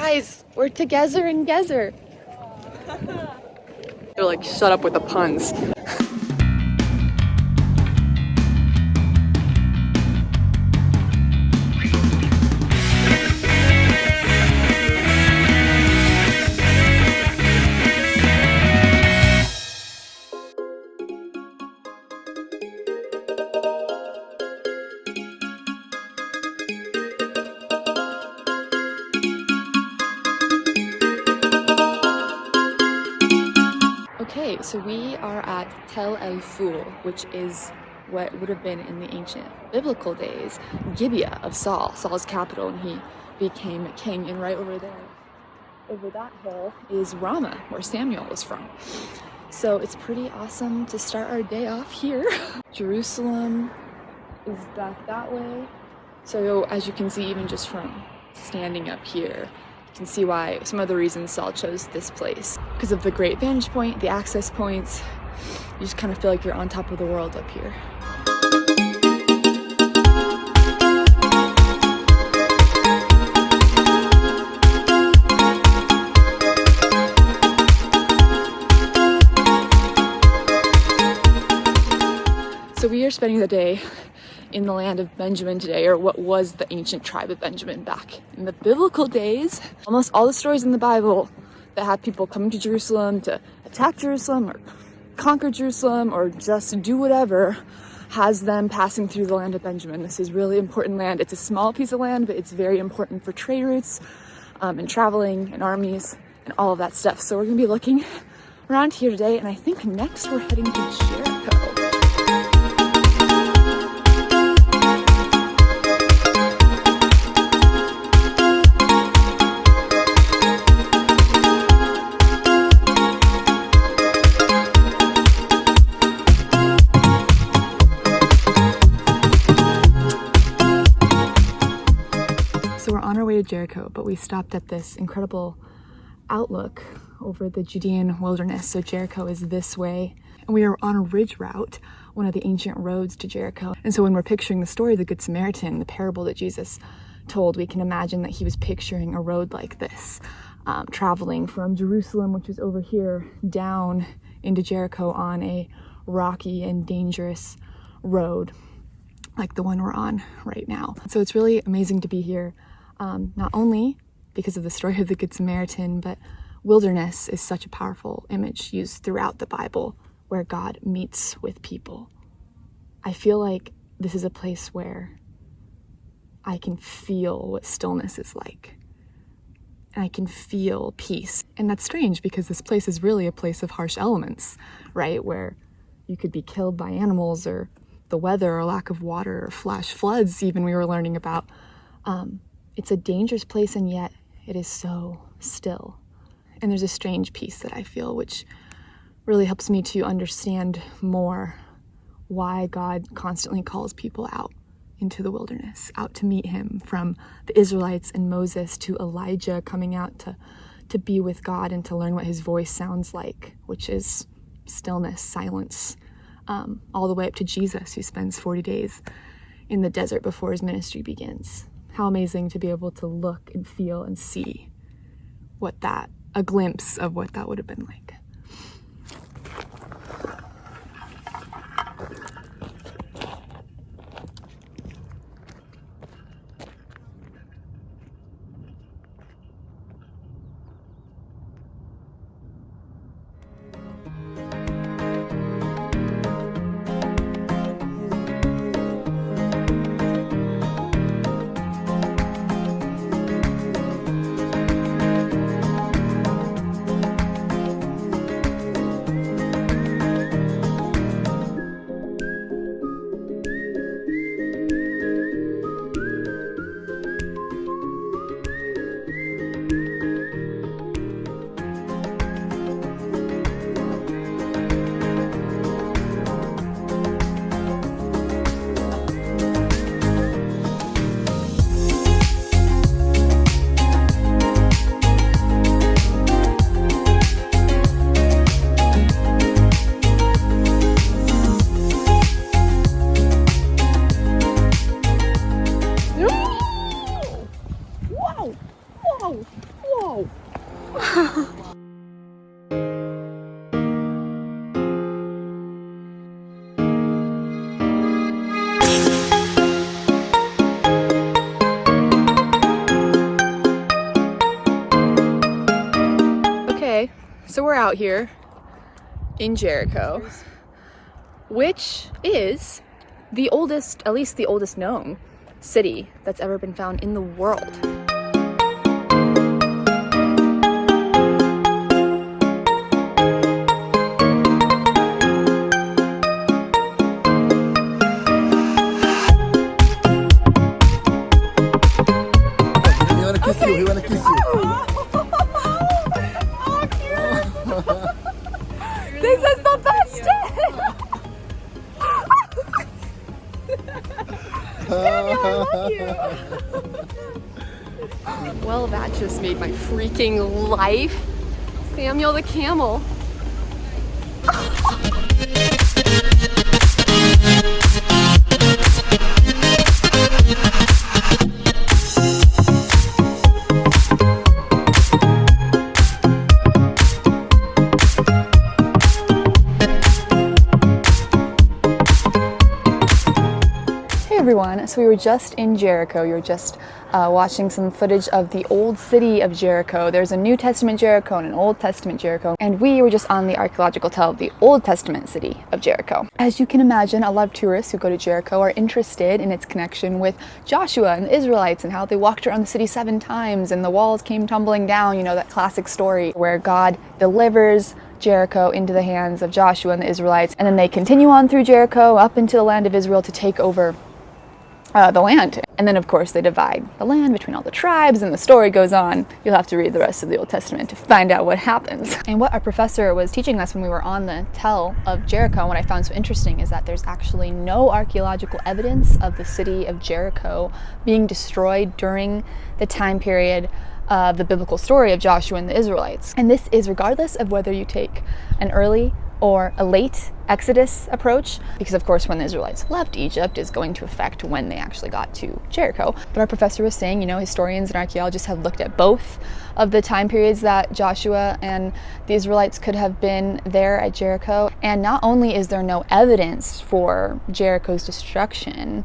Guys, we're together and together. They're like, shut up with the puns. Okay, so we are at Tel El Ful, which is what would have been in the ancient biblical days, Gibeah of Saul, Saul's capital, and he became king. And right over there, over that hill, is Ramah, where Samuel was from. So it's pretty awesome to start our day off here. Jerusalem is back that way. So as you can see, even just from standing up here, you can see why some of the reasons Saul chose this place. Because of the great vantage point, the access points, you just kind of feel like you're on top of the world up here. So we are spending the day in the land of Benjamin today, or what was the ancient tribe of Benjamin back in the biblical days. Almost all the stories in the Bible that have people coming to Jerusalem to attack Jerusalem or conquer Jerusalem or just do whatever has them passing through the land of Benjamin. This is really important land. It's a small piece of land, but it's very important for trade routes and traveling and armies and all of that stuff. So we're gonna be looking around here today, and I think next we're heading to Jericho. So we're on our way to Jericho, but we stopped at this incredible outlook over the Judean wilderness. So Jericho is this way, and we are on a ridge route, one of the ancient roads to Jericho. And so when we're picturing the story of the Good Samaritan, the parable that Jesus told, we can imagine that he was picturing a road like this, traveling from Jerusalem, which is over here, down into Jericho on a rocky and dangerous road like the one we're on right now. So it's really amazing to be here. Not only because of the story of the Good Samaritan, but wilderness is such a powerful image used throughout the Bible where God meets with people. I feel like this is a place where I can feel what stillness is like. And I can feel peace. And that's strange because this place is really a place of harsh elements, right? Where you could be killed by animals or the weather or lack of water or flash floods even we were learning about. It's a dangerous place, and yet it is so still. And there's a strange peace that I feel, which really helps me to understand more why God constantly calls people out into the wilderness, out to meet him, from the Israelites and Moses to Elijah coming out to be with God and to learn what his voice sounds like, which is stillness, silence, all the way up to Jesus, who spends 40 days in the desert before his ministry begins. How amazing to be able to look and feel and see a glimpse of what that would have been like. Whoa. Okay, so we're out here in Jericho, which is the oldest, at least the oldest known city that's ever been found in the world. He wanna kiss you, he wanna kiss you. Oh, cute. This is the best day. Samuel, I love you. Well, that just made my freaking life. Samuel the camel. Everyone, so we were just in Jericho. You were just watching some footage of the old city of Jericho. There's a New Testament Jericho and an Old Testament Jericho, and we were just on the archaeological tell of the Old Testament city of Jericho. As you can imagine, a lot of tourists who go to Jericho are interested in its connection with Joshua and the Israelites and how they walked around the city 7 times and the walls came tumbling down, you know, that classic story where God delivers Jericho into the hands of Joshua and the Israelites, and then they continue on through Jericho up into the land of Israel to take over the land. And then of course they divide the land between all the tribes and the story goes on. You'll have to read the rest of the Old Testament to find out what happens. And what our professor was teaching us when we were on the tell of Jericho, and what I found so interesting is that there's actually no archaeological evidence of the city of Jericho being destroyed during the time period of the biblical story of Joshua and the Israelites. And this is regardless of whether you take an early or a late Exodus approach, because of course when the Israelites left Egypt is going to affect when they actually got to Jericho. But our professor was saying, you know, historians and archaeologists have looked at both of the time periods that Joshua and the Israelites could have been there at Jericho, and not only is there no evidence for Jericho's destruction,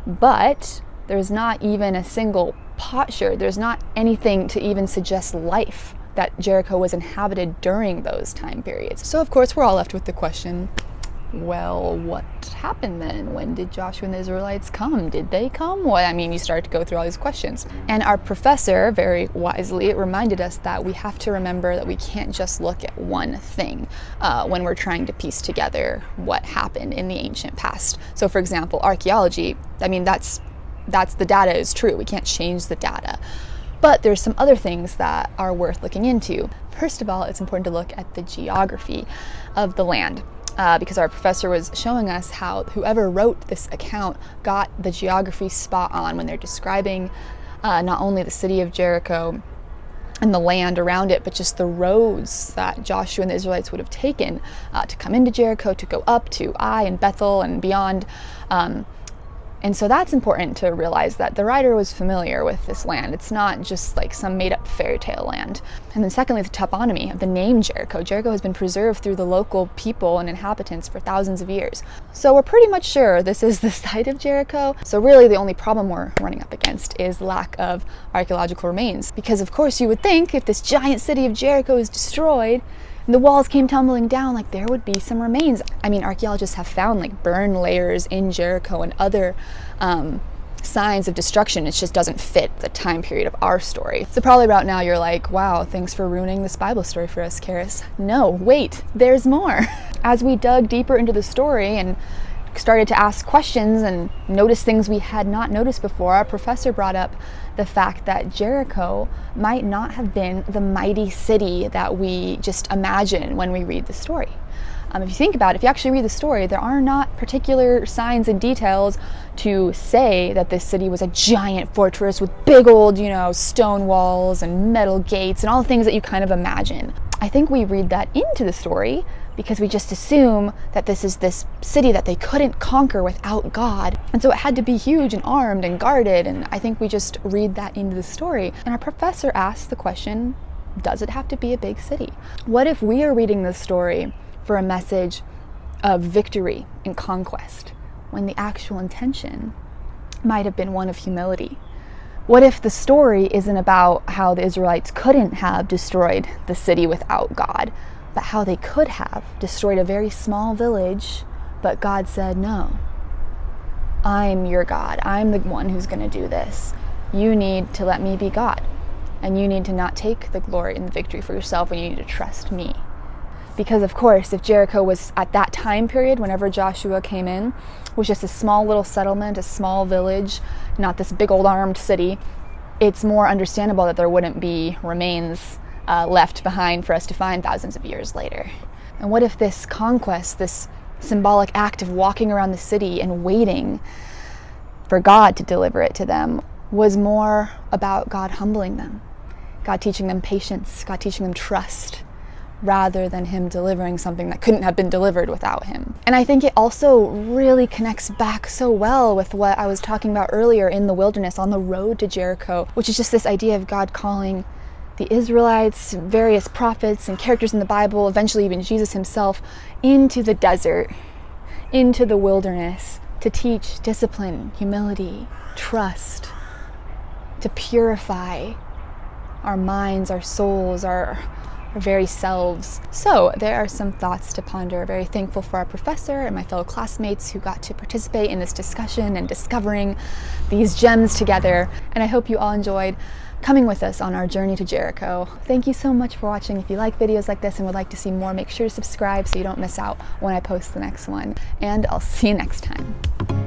but there's not even a single potsherd, there's not anything to even suggest life that Jericho was inhabited during those time periods. So of course we're all left with the question, well, what happened then? When did Joshua and the Israelites come? Did they come? Well, I mean, you start to go through all these questions. And our professor, very wisely, reminded us that we have to remember that we can't just look at one thing when we're trying to piece together what happened in the ancient past. So for example, archaeology, I mean, that's the data is true. We can't change the data. But there's some other things that are worth looking into. First of all, it's important to look at the geography of the land, because our professor was showing us how whoever wrote this account got the geography spot on when they're describing not only the city of Jericho and the land around it, but just the roads that Joshua and the Israelites would have taken to come into Jericho, to go up to Ai and Bethel and beyond. And so that's important to realize that the writer was familiar with this land. It's not just like some made-up fairy tale land. And then secondly, the toponymy of the name Jericho. Jericho has been preserved through the local people and inhabitants for thousands of years. So we're pretty much sure this is the site of Jericho. So really the only problem we're running up against is lack of archaeological remains. Because of course you would think if this giant city of Jericho is destroyed, and the walls came tumbling down, like there would be some remains. I mean, archaeologists have found like burn layers in Jericho and other signs of destruction. It just doesn't fit the time period of our story. So probably about now you're like, wow, thanks for ruining this Bible story for us, Karis. No, wait, there's more. As we dug deeper into the story and started to ask questions and notice things we had not noticed before, our professor brought up the fact that Jericho might not have been the mighty city that we just imagine when we read the story. If you think about it, if you actually read the story, there are not particular signs and details to say that this city was a giant fortress with big old, stone walls and metal gates and all the things that you kind of imagine. I think we read that into the story because we just assume that this is this city that they couldn't conquer without God. And so it had to be huge and armed and guarded, and I think we just read that into the story. And our professor asked the question, does it have to be a big city? What if we are reading this story for a message of victory and conquest, when the actual intention might have been one of humility? What if the story isn't about how the Israelites couldn't have destroyed the city without God, but how they could have destroyed a very small village, but God said, no, I'm your God. I'm the one who's going to do this. You need to let me be God, and you need to not take the glory and the victory for yourself, and you need to trust me. Because of course, if Jericho was at that time period, whenever Joshua came in, was just a small little settlement, a small village, not this big old armed city, it's more understandable that there wouldn't be remains left behind for us to find thousands of years later. And what if this conquest, this symbolic act of walking around the city and waiting for God to deliver it to them, was more about God humbling them, God teaching them patience, God teaching them trust, rather than him delivering something that couldn't have been delivered without him. And I think it also really connects back so well with what I was talking about earlier in the wilderness on the road to Jericho, which is just this idea of God calling the Israelites, various prophets and characters in the Bible, eventually even Jesus himself, into the desert, into the wilderness, to teach discipline, humility, trust, to purify our minds, our souls, our very selves. So there are some thoughts to ponder. Very thankful for our professor and my fellow classmates who got to participate in this discussion and discovering these gems together. And I hope you all enjoyed coming with us on our journey to Jericho. Thank you so much for watching. If you like videos like this and would like to see more, make sure to subscribe so you don't miss out when I post the next one. And I'll see you next time.